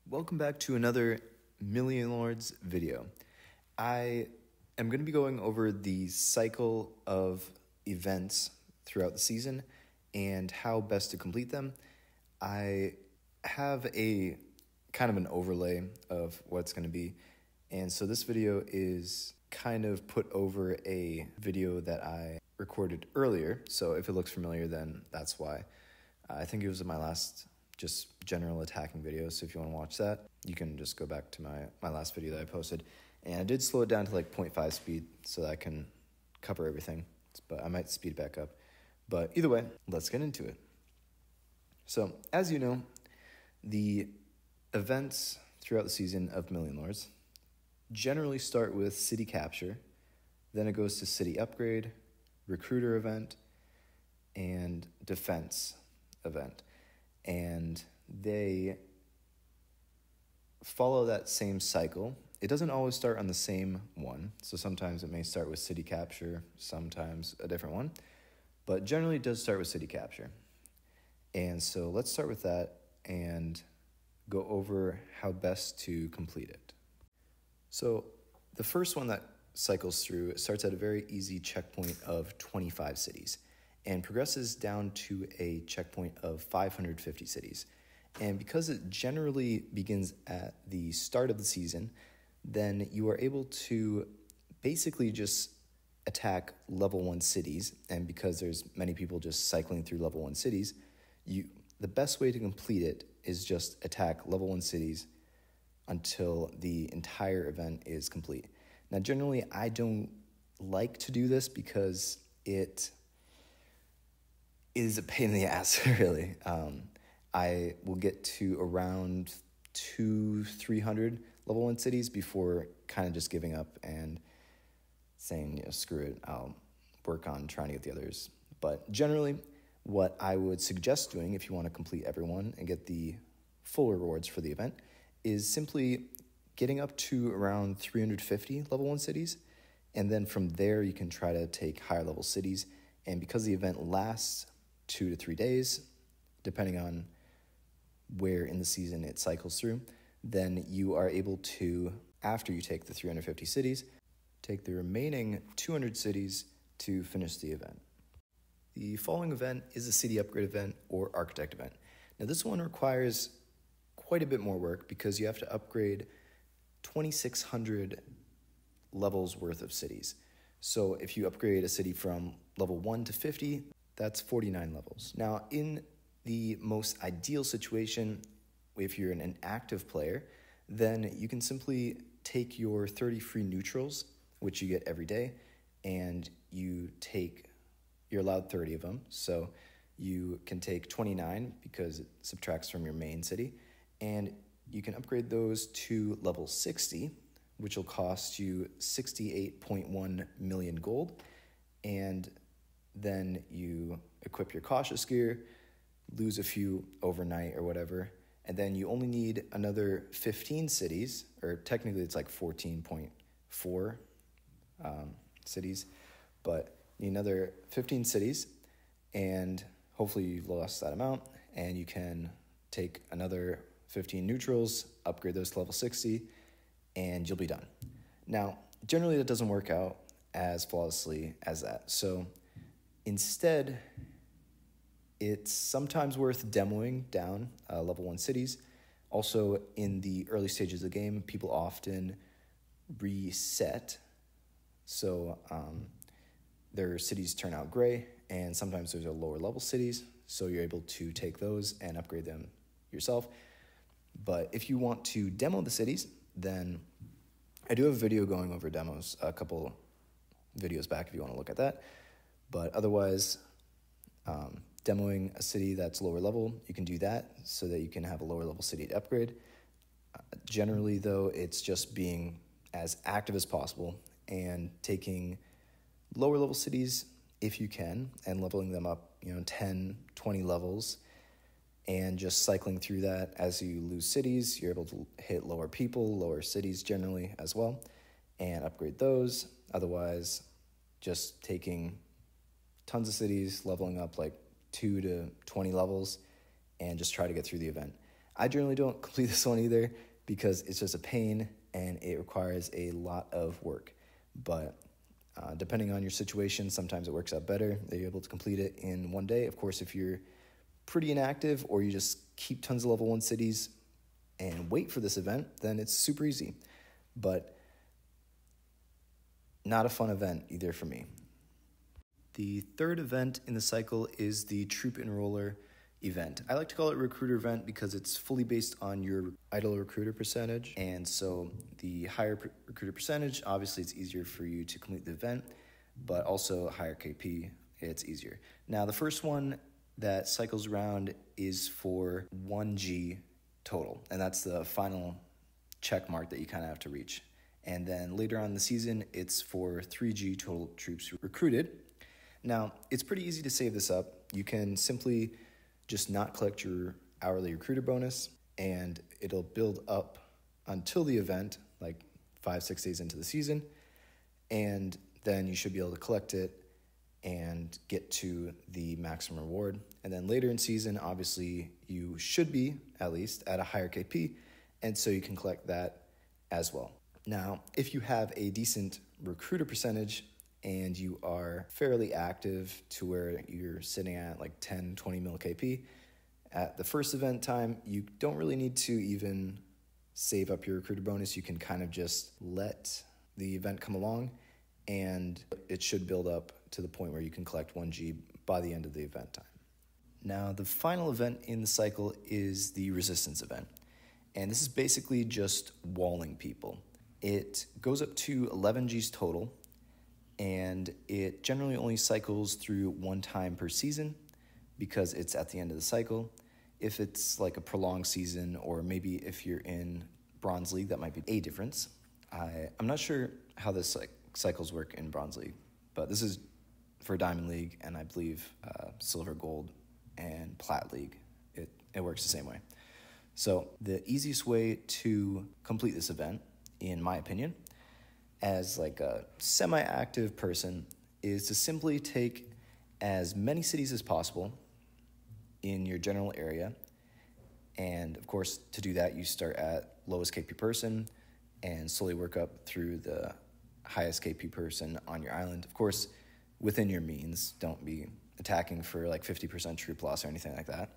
Welcome back to another Million Lords video. I am going to be going over the cycle of events throughout the season and how best to complete them. I have a kind of an overlay of what it's going to be, and so this video is kind of put over a video that I recorded earlier, so if it looks familiar, then that's why. I think it was my last just general attacking video, so if you want to watch that, you can just go back to my last video that I posted. And I did slow it down to like 0.5 speed so that I can cover everything, but I might speed it back up. But either way, let's get into it. So, as you know, the events throughout the season of Million Lords generally start with city capture, then it goes to city upgrade, recruiter event, and defense event. And they follow that same cycle. It doesn't always start on the same one. So sometimes it may start with city capture, sometimes a different one. But generally it does start with city capture. And so let's start with that and go over how best to complete it. So the first one that cycles through, it starts at a very easy checkpoint of 25 cities and progresses down to a checkpoint of 550 cities. And because it generally begins at the start of the season, then you are able to basically just attack level 1 cities. And because there's many people just cycling through level 1 cities, the best way to complete it is just attack level 1 cities until the entire event is complete. Now, generally, I don't like to do this because it is a pain in the ass, really. I will get to around 200-300 level 1 cities before kind of just giving up and saying, screw it, I'll work on trying to get the others. But generally, what I would suggest doing if you want to complete everyone and get the full rewards for the event is simply getting up to around 350 level 1 cities, and then from there you can try to take higher level cities. And because the event lasts 2 to 3 days, depending on where in the season it cycles through, then you are able to, after you take the 350 cities, take the remaining 200 cities to finish the event. The following event is a city upgrade event or architect event. Now this one requires quite a bit more work because you have to upgrade 2,600 levels worth of cities. So if you upgrade a city from level 1 to 50, that's 49 levels. Now, in the most ideal situation, if you're an active player, then you can simply take your 30 free neutrals, which you get every day, and you're allowed 30 of them. So you can take 29 because it subtracts from your main city, and you can upgrade those to level 60, which will cost you 68.1 million gold, and then you equip your cautious gear, lose a few overnight or whatever, and then you only need another 15 cities, or technically it's like 14.4 cities, but you need another 15 cities, and hopefully you've lost that amount, and you can take another 15 neutrals, upgrade those to level 60, and you'll be done. Now, generally that doesn't work out as flawlessly as that, so instead, it's sometimes worth demoing down level 1 cities. Also, in the early stages of the game, people often reset. So their cities turn out gray, and sometimes there's a lower level cities, so you're able to take those and upgrade them yourself. But if you want to demo the cities, then I do have a video going over demos, a couple videos back if you want to look at that. But otherwise, demoing a city that's lower level, you can do that so that you can have a lower level city to upgrade. Generally, though, it's just being as active as possible and taking lower level cities if you can and leveling them up, 10, 20 levels, and just cycling through that. As you lose cities, you're able to hit lower people, lower cities generally as well, and upgrade those. Otherwise, just taking tons of cities, leveling up like 2 to 20 levels, and just try to get through the event. I generally don't complete this one either because it's just a pain and it requires a lot of work. But depending on your situation, sometimes it works out better that you're able to complete it in one day. Of course, if you're pretty inactive or you just keep tons of level 1 cities and wait for this event, then it's super easy. But not a fun event either for me. The third event in the cycle is the Troop Enroller event. I like to call it recruiter event because it's fully based on your idle recruiter percentage. And so the higher recruiter percentage, obviously it's easier for you to complete the event, but also higher KP, it's easier. Now the first one that cycles around is for 1G total, and that's the final check mark that you kind of have to reach. And then later on in the season, it's for 3G total troops recruited. Now, it's pretty easy to save this up. You can simply just not collect your hourly recruiter bonus, and it'll build up until the event, like 5-6 days into the season, and then you should be able to collect it and get to the maximum reward. And then later in season, obviously, you should be, at least, at a higher KP, and so you can collect that as well. Now, if you have a decent recruiter percentage and you are fairly active to where you're sitting at like 10, 20 mil KP, at the first event time, you don't really need to even save up your recruiter bonus. You can kind of just let the event come along and it should build up to the point where you can collect 1G by the end of the event time. Now, the final event in the cycle is the resistance event. And this is basically just walling people. It goes up to 11 Gs total, and it generally only cycles through one time per season because it's at the end of the cycle. If it's like a prolonged season, or maybe if you're in Bronze League, that might be a difference. I'm not sure how this cycles work in Bronze League, but this is for Diamond League, and I believe Silver, Gold, and Plat League. It works the same way. So the easiest way to complete this event, in my opinion, as like a semi-active person, is to simply take as many cities as possible in your general area. And of course, to do that, you start at lowest KP person and slowly work up through the highest KP person on your island. Of course, within your means, don't be attacking for like 50% troop loss or anything like that.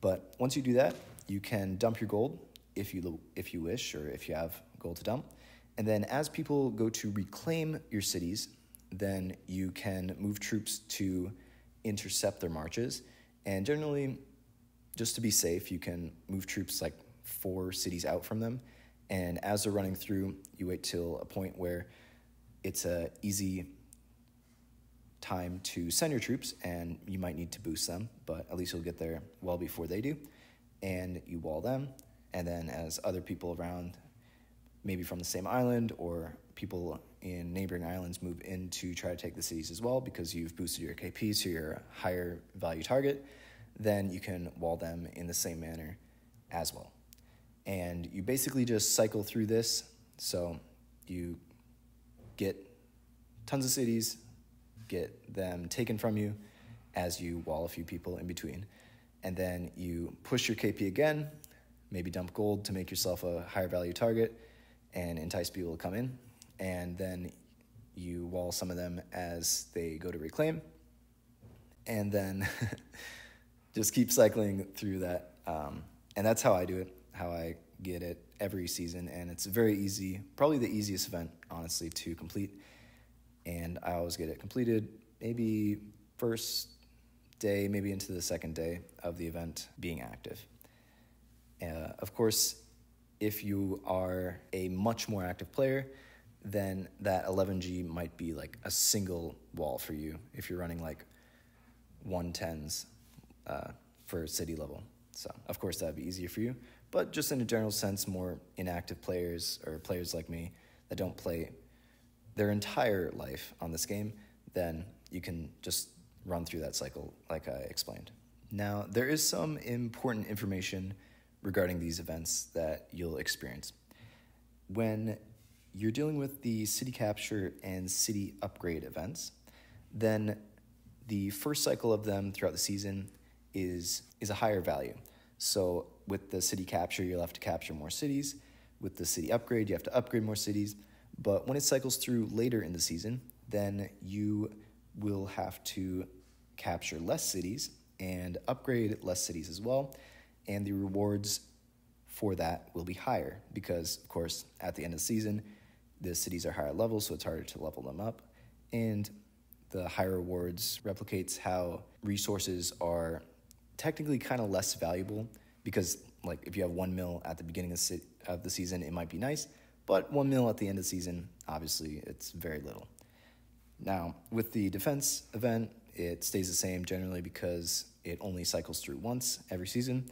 But once you do that, you can dump your gold if you wish, or if you have gold to dump. And then as people go to reclaim your cities, then you can move troops to intercept their marches. And generally, just to be safe, you can move troops like 4 cities out from them. And as they're running through, you wait till a point where it's a easy time to send your troops, and you might need to boost them, but at least you'll get there well before they do. And you wall them, and then as other people around, maybe from the same island or people in neighboring islands, move in to try to take the cities as well because you've boosted your KP to your higher value target, then you can wall them in the same manner as well. And you basically just cycle through this. So you get tons of cities, get them taken from you as you wall a few people in between. And then you push your KP again, maybe dump gold to make yourself a higher value target and entice people to come in. And then you wall some of them as they go to reclaim. And then just keep cycling through that. And that's how I do it, how I get it every season. And it's very easy, probably the easiest event, honestly, to complete. And I always get it completed maybe first day, maybe into the second day of the event being active. Of course, if you are a much more active player, then that 11G might be like a single wall for you if you're running like 110s for city level. So, of course, that would be easier for you. But just in a general sense, more inactive players or players like me that don't play their entire life on this game, then you can just run through that cycle like I explained. Now, there is some important information regarding these events that you'll experience. When you're dealing with the city capture and city upgrade events, then the first cycle of them throughout the season is a higher value. So with the city capture, you'll have to capture more cities. With the city upgrade, you have to upgrade more cities. But when it cycles through later in the season, then you will have to capture less cities and upgrade less cities as well. And the rewards for that will be higher because, of course, at the end of the season, the cities are higher level, so it's harder to level them up. And the higher rewards replicates how resources are technically kind of less valuable because, like, if you have 1 mil at the beginning of the season, it might be nice, but 1 mil at the end of the season, obviously, it's very little. Now, with the defense event, it stays the same generally because it only cycles through once every season.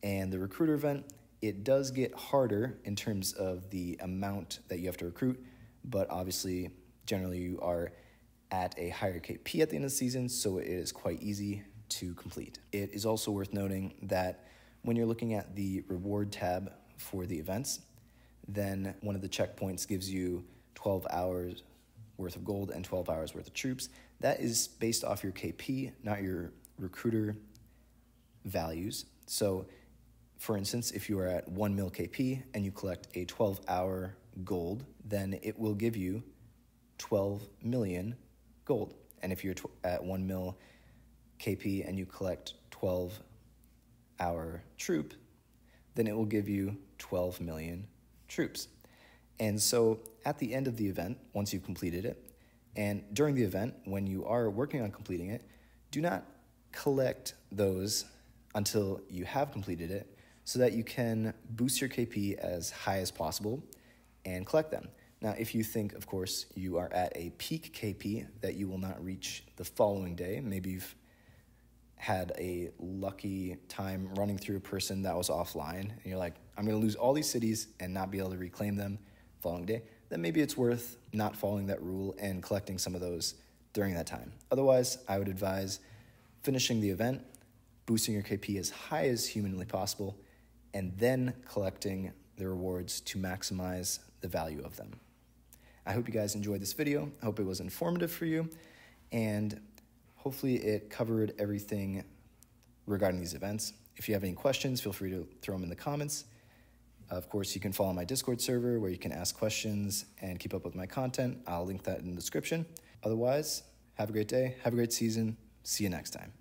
And the recruiter event, it does get harder in terms of the amount that you have to recruit, but obviously, generally you are at a higher KP at the end of the season, so it is quite easy to complete. It is also worth noting that when you're looking at the reward tab for the events, then one of the checkpoints gives you 12 hours worth of gold and 12 hours worth of troops. That is based off your KP, not your recruiter values. So, for instance, if you are at 1 mil KP and you collect a 12-hour gold, then it will give you 12 million gold. And if you're at 1 mil KP and you collect 12-hour troop, then it will give you 12 million troops. And so at the end of the event, once you've completed it, and during the event, when you are working on completing it, do not collect those until you have completed it so that you can boost your KP as high as possible and collect them. Now, if you think, of course, you are at a peak KP that you will not reach the following day, maybe you've had a lucky time running through a person that was offline, and you're like, I'm going to lose all these cities and not be able to reclaim them the following day, then maybe it's worth not following that rule and collecting some of those during that time. Otherwise, I would advise finishing the event, boosting your KP as high as humanly possible, and then collecting the rewards to maximize the value of them. I hope you guys enjoyed this video. I hope it was informative for you, and hopefully it covered everything regarding these events. If you have any questions, feel free to throw them in the comments. Of course, you can follow my Discord server where you can ask questions and keep up with my content. I'll link that in the description. Otherwise, have a great day, have a great season. See you next time.